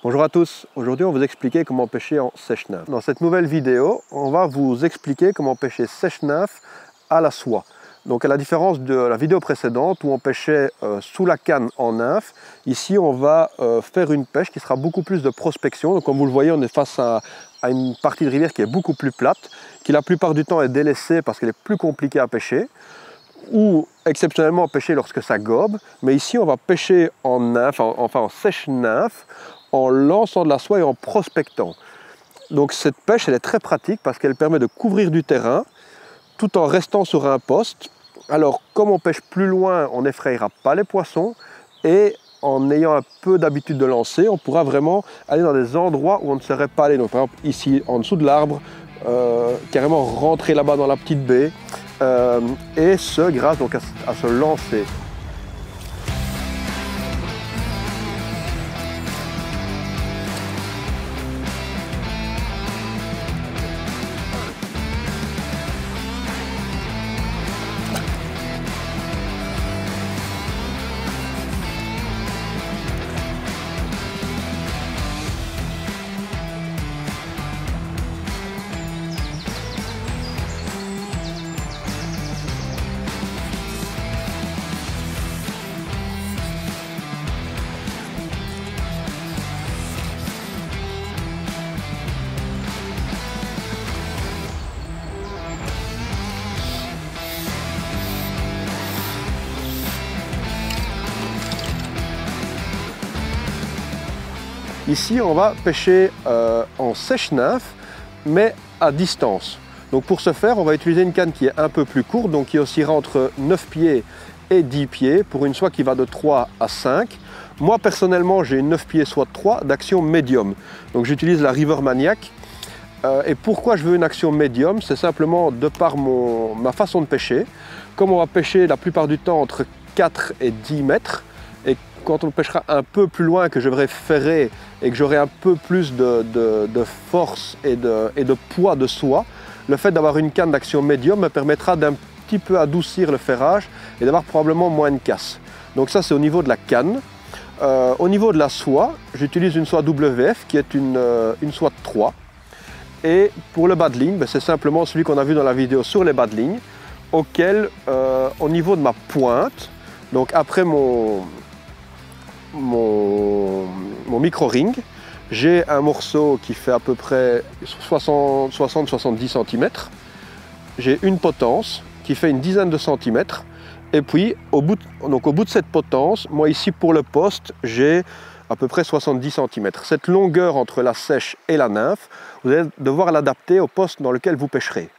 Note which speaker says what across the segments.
Speaker 1: Bonjour à tous, aujourd'hui on va vous expliquer comment pêcher en sèche-nymphe. Dans cette nouvelle vidéo, on va vous expliquer comment pêcher sèche-nymphe à la soie. Donc à la différence de la vidéo précédente où on pêchait sous la canne en nymphe, ici on va faire une pêche qui sera beaucoup plus de prospection. Donc comme vous le voyez, on est face à une partie de rivière qui est beaucoup plus plate, qui la plupart du temps est délaissée parce qu'elle est plus compliquée à pêcher, ou exceptionnellement pêcher lorsque ça gobe. Mais ici on va pêcher en nymphe, enfin en sèche-nymphe, en lançant de la soie et en prospectant. Donc cette pêche elle est très pratique parce qu'elle permet de couvrir du terrain tout en restant sur un poste. Alors comme on pêche plus loin, on n'effrayera pas les poissons et en ayant un peu d'habitude de lancer, on pourra vraiment aller dans des endroits où on ne serait pas allé. Donc par exemple ici en dessous de l'arbre, carrément rentrer là-bas dans la petite baie et ce grâce donc à ce lancer. Ici, on va pêcher en sèche-nymphe, mais à distance. Donc pour ce faire, on va utiliser une canne qui est un peu plus courte, donc qui oscillera entre 9 pieds et 10 pieds, pour une soie qui va de 3 à 5. Moi, personnellement, j'ai une 9 pieds soit 3 d'action médium. Donc j'utilise la River Maniac. Et pourquoi je veux une action médium? C'est simplement de par ma façon de pêcher. Comme on va pêcher la plupart du temps entre 4 et 10 mètres, et quand on pêchera un peu plus loin, que je devrai ferrer et que j'aurai un peu plus de force et de poids de soie, le fait d'avoir une canne d'action médium me permettra d'un petit peu adoucir le ferrage et d'avoir probablement moins de casse. Donc ça c'est au niveau de la canne. Au niveau de la soie, j'utilise une soie WF qui est une soie de 3. Et pour le bas de ligne, c'est simplement celui qu'on a vu dans la vidéo sur les bas de ligne, auquel au niveau de ma pointe, donc après mon micro-ring, j'ai un morceau qui fait à peu près 60-70 cm. J'ai une potence qui fait une dizaine de centimètres. Et puis au bout de cette potence, moi ici pour le poste, j'ai à peu près 70 cm. Cette longueur entre la sèche et la nymphe, vous allez devoir l'adapter au poste dans lequel vous pêcherez.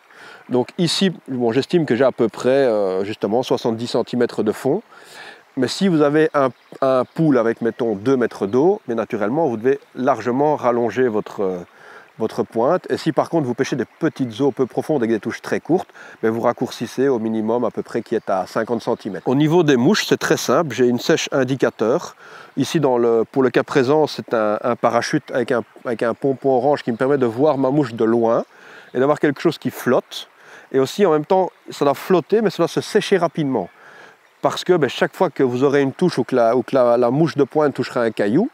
Speaker 1: Donc ici, bon, j'estime que j'ai à peu près justement 70 cm de fond. Mais si vous avez un pool avec, mettons, 2 mètres d'eau, mais naturellement, vous devez largement rallonger votre pointe. Et si par contre, vous pêchez des petites eaux peu profondes avec des touches très courtes, mais vous raccourcissez au minimum à peu près qui est à 50 cm. Au niveau des mouches, c'est très simple. J'ai une sèche indicateur. Ici, pour le cas présent, c'est un parachute avec un pompon orange qui me permet de voir ma mouche de loin et d'avoir quelque chose qui flotte. Et aussi, en même temps, ça doit flotter, mais ça doit se sécher rapidement. Parce que chaque fois que vous aurez une touche ou que la mouche de pointe touchera un caillou,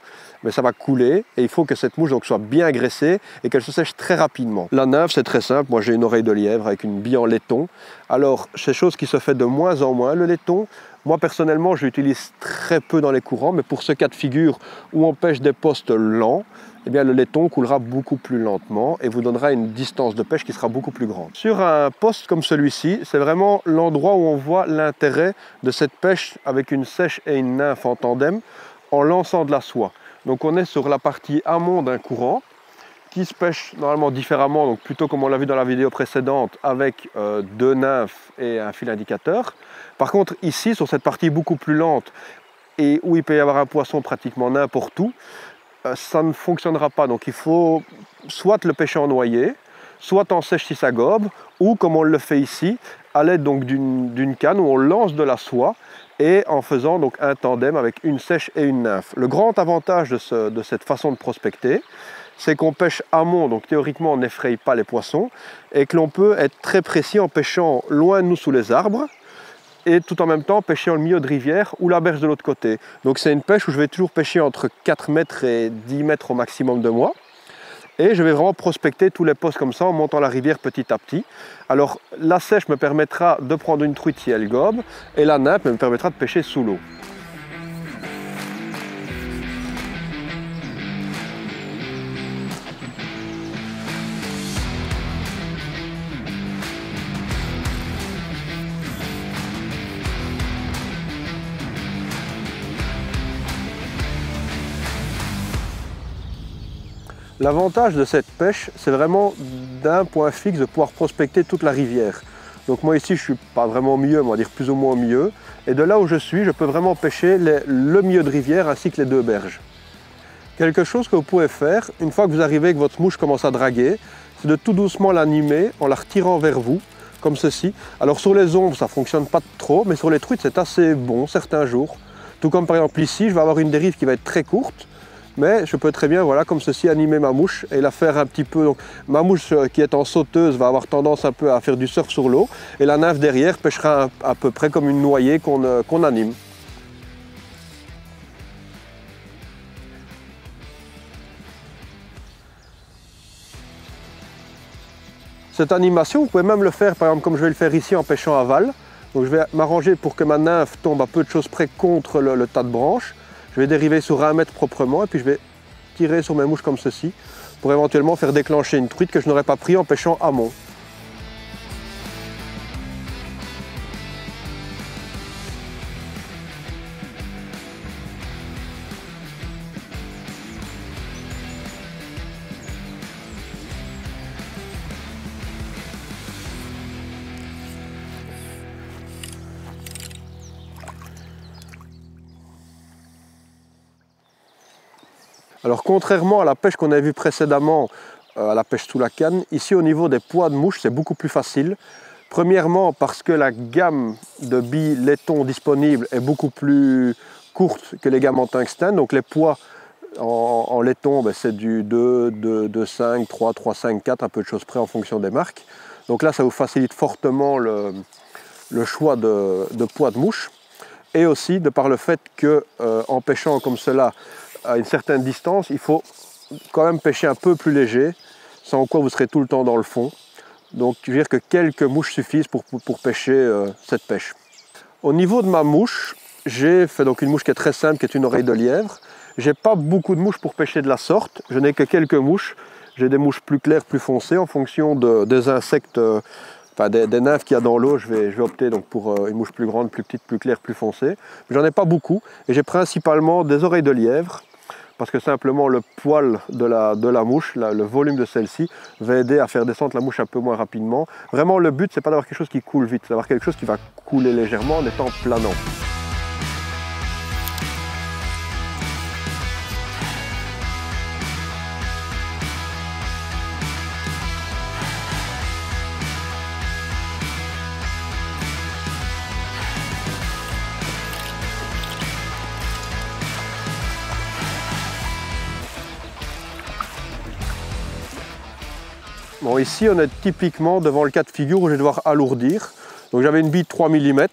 Speaker 1: ça va couler et il faut que cette mouche soit bien graissée et qu'elle se sèche très rapidement. La nymphe, c'est très simple. Moi, j'ai une oreille de lièvre avec une bille en laiton. Alors, c'est chose qui se fait de moins en moins, le laiton. Moi, personnellement, je l'utilise très peu dans les courants, mais pour ce cas de figure où on pêche des postes lents, eh bien, le laiton coulera beaucoup plus lentement et vous donnera une distance de pêche qui sera beaucoup plus grande. Sur un poste comme celui-ci, c'est vraiment l'endroit où on voit l'intérêt de cette pêche avec une sèche et une nymphe en tandem en lançant de la soie. Donc on est sur la partie amont d'un courant qui se pêche normalement différemment, donc plutôt comme on l'a vu dans la vidéo précédente avec 2 nymphes et un fil indicateur. Par contre ici, sur cette partie beaucoup plus lente et où il peut y avoir un poisson pratiquement n'importe où, ça ne fonctionnera pas. Donc il faut soit le pêcher en noyé, soit en sèche si ça gobe, ou comme on le fait ici, à l'aide donc d'une canne où on lance de la soie et en faisant donc un tandem avec une sèche et une nymphe. Le grand avantage de cette façon de prospecter, c'est qu'on pêche amont, donc théoriquement on n'effraie pas les poissons, et que l'on peut être très précis en pêchant loin de nous sous les arbres, et tout en même temps pêcher dans le milieu de rivière ou la berge de l'autre côté. Donc c'est une pêche où je vais toujours pêcher entre 4 mètres et 10 mètres au maximum de moi. Et je vais vraiment prospecter tous les postes comme ça en montant la rivière petit à petit. Alors la sèche me permettra de prendre une truite si elle gobe et la nappe me permettra de pêcher sous l'eau. L'avantage de cette pêche, c'est vraiment d'un point fixe de pouvoir prospecter toute la rivière. Donc moi ici, je ne suis pas vraiment au milieu, on va dire plus ou moins au milieu. Et de là où je suis, je peux vraiment pêcher le milieu de rivière ainsi que les deux berges. Quelque chose que vous pouvez faire, une fois que vous arrivez et que votre mouche commence à draguer, c'est de tout doucement l'animer en la retirant vers vous, comme ceci. Alors sur les ombres, ça ne fonctionne pas trop, mais sur les truites, c'est assez bon certains jours. Tout comme par exemple ici, je vais avoir une dérive qui va être très courte. Mais je peux très bien, voilà, comme ceci, animer ma mouche et la faire un petit peu. Donc, ma mouche qui est en sauteuse va avoir tendance un peu à faire du surf sur l'eau. Et la nymphe derrière pêchera à peu près comme une noyée qu'on anime. Cette animation, vous pouvez même le faire, par exemple, comme je vais le faire ici en pêchant à val. Donc, je vais m'arranger pour que ma nymphe tombe à peu de choses près contre le tas de branches. Je vais dériver sur 1 mètre proprement et puis je vais tirer sur mes mouches comme ceci pour éventuellement faire déclencher une truite que je n'aurais pas pris en pêchant amont. Alors contrairement à la pêche qu'on a vue précédemment, à la pêche sous la canne, ici au niveau des poids de mouche c'est beaucoup plus facile. Premièrement parce que la gamme de billes laiton disponibles est beaucoup plus courte que les gammes en tungstène. Donc les poids en laiton ben, c'est du 2, 2, 5, 3, 3, 5, 4, un peu de choses près en fonction des marques. Donc là ça vous facilite fortement le choix de poids de mouche. Et aussi de par le fait que en pêchant comme cela à une certaine distance, il faut quand même pêcher un peu plus léger, sans quoi vous serez tout le temps dans le fond. Donc je veux dire que quelques mouches suffisent pour pêcher cette pêche. Au niveau de ma mouche, j'ai fait donc une mouche qui est très simple, qui est une oreille de lièvre. J'ai pas beaucoup de mouches pour pêcher de la sorte, je n'ai que quelques mouches. J'ai des mouches plus claires, plus foncées en fonction des insectes, enfin des nymphes qu'il y a dans l'eau. Je vais opter donc pour une mouche plus grande, plus petite, plus claire, plus foncée. Mais j'en ai pas beaucoup et j'ai principalement des oreilles de lièvre. Parce que simplement le poil de la mouche, le volume de celle-ci, va aider à faire descendre la mouche un peu moins rapidement. Vraiment le but, c'est pas d'avoir quelque chose qui coule vite, c'est d'avoir quelque chose qui va couler légèrement en étant planant. Bon, ici on est typiquement devant le cas de figure où je vais devoir alourdir. Donc j'avais une bille de 3 mm.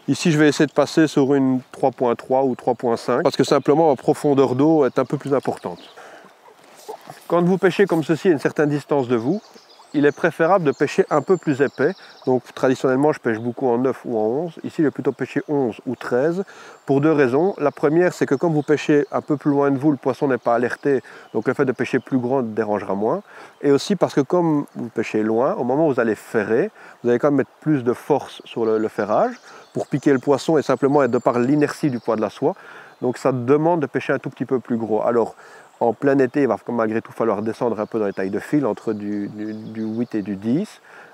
Speaker 1: Ici je vais essayer de passer sur une 3.3 ou 3.5 parce que simplement la profondeur d'eau est un peu plus importante. Quand vous pêchez comme ceci à une certaine distance de vous, il est préférable de pêcher un peu plus épais. Donc traditionnellement je pêche beaucoup en 9 ou en 11. Ici je vais plutôt pêcher 11 ou 13 pour deux raisons. La première c'est que comme vous pêchez un peu plus loin de vous, le poisson n'est pas alerté. Donc le fait de pêcher plus grand dérangera moins. Et aussi parce que comme vous pêchez loin, au moment où vous allez ferrer, vous allez quand même mettre plus de force sur le ferrage pour piquer le poisson et simplement être de par l'inertie du poids de la soie. Donc ça demande de pêcher un tout petit peu plus gros. Alors en plein été, il va malgré tout falloir descendre un peu dans les tailles de fil, entre du 8 et du 10.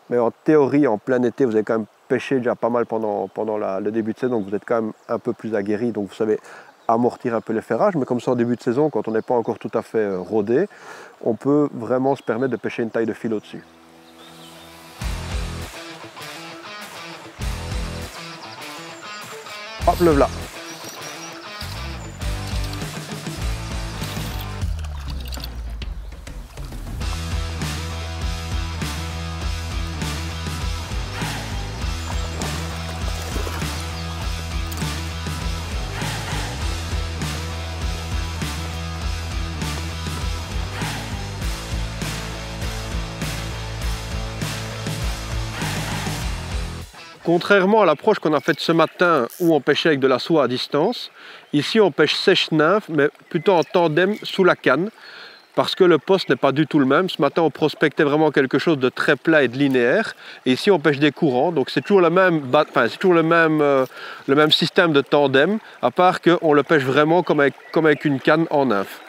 Speaker 1: Mais en théorie, en plein été, vous avez quand même pêché déjà pas mal pendant le début de saison, donc vous êtes quand même un peu plus aguerri, donc vous savez amortir un peu les ferrages. Mais comme ça, en début de saison, quand on n'est pas encore tout à fait rodé, on peut vraiment se permettre de pêcher une taille de fil au-dessus. Hop, le voilà. Contrairement à l'approche qu'on a faite ce matin où on pêchait avec de la soie à distance, ici on pêche sèche-nymphe mais plutôt en tandem sous la canne parce que le poste n'est pas du tout le même. Ce matin on prospectait vraiment quelque chose de très plat et de linéaire et ici on pêche des courants, donc c'est toujours le même système de tandem à part qu'on le pêche vraiment comme avec une canne en nymphe.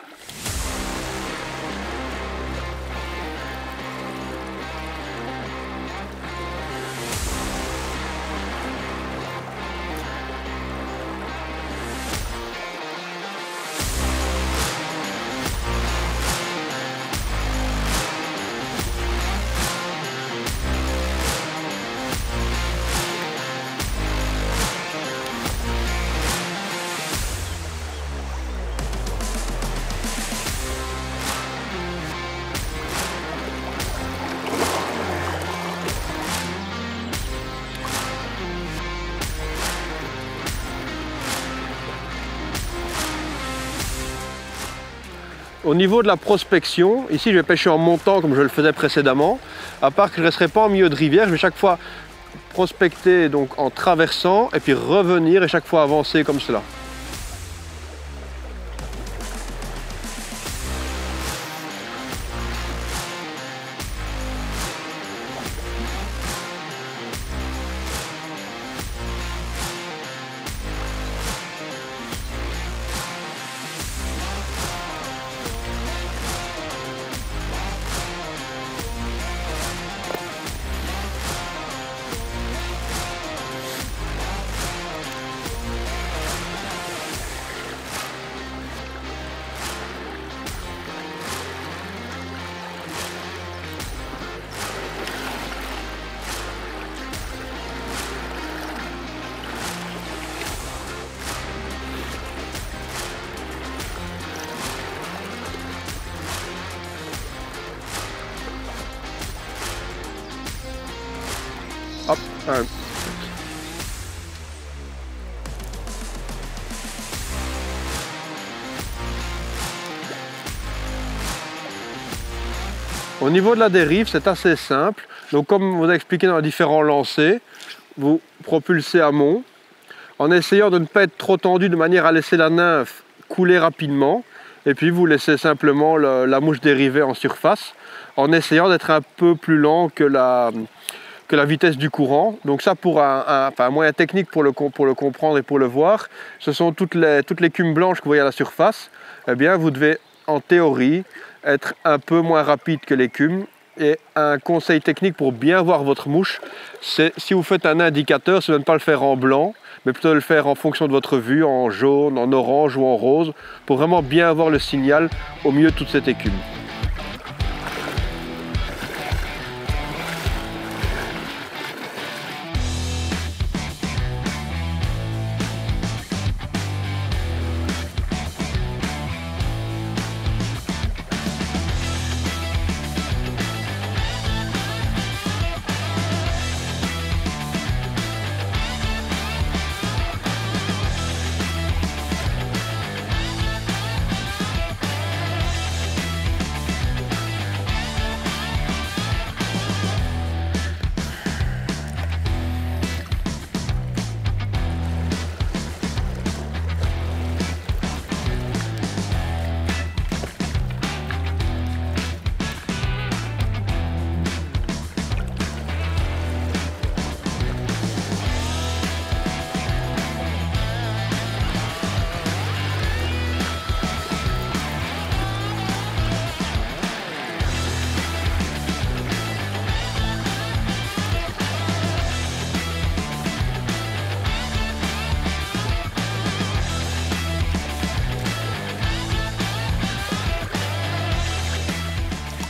Speaker 1: Au niveau de la prospection, ici je vais pêcher en montant comme je le faisais précédemment, à part que je ne resterai pas en milieu de rivière, je vais chaque fois prospecter donc en traversant et puis revenir et chaque fois avancer comme cela. Hop, Au niveau de la dérive, c'est assez simple. Donc comme on vous a expliqué dans les différents lancers, vous propulsez à mont en essayant de ne pas être trop tendu de manière à laisser la nymphe couler rapidement. Et puis vous laissez simplement la mouche dériver en surface en essayant d'être un peu plus lent que la vitesse du courant. Donc ça, pour un moyen technique pour le comprendre et pour le voir, ce sont toutes les cumes blanches que vous voyez à la surface. Eh bien, vous devez, en théorie, être un peu moins rapide que l'écume. Et un conseil technique pour bien voir votre mouche, c'est si vous faites un indicateur, c'est de ne pas le faire en blanc, mais plutôt de le faire en fonction de votre vue, en jaune, en orange ou en rose, pour vraiment bien avoir le signal au milieu de toute cette écume.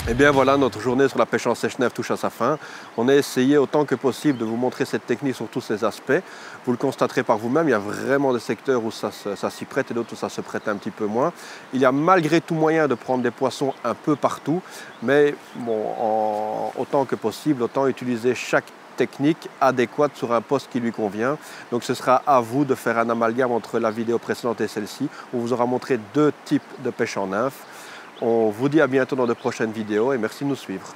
Speaker 1: Et bien voilà, notre journée sur la pêche en sèche-nymphe touche à sa fin. On a essayé autant que possible de vous montrer cette technique sur tous ses aspects. Vous le constaterez par vous-même, il y a vraiment des secteurs où ça s'y prête et d'autres où ça se prête un petit peu moins. Il y a malgré tout moyen de prendre des poissons un peu partout, mais bon, autant que possible, autant utiliser chaque technique adéquate sur un poste qui lui convient. Donc ce sera à vous de faire un amalgame entre la vidéo précédente et celle-ci. On vous aura montré deux types de pêche en nymphe. On vous dit à bientôt dans de prochaines vidéos et merci de nous suivre.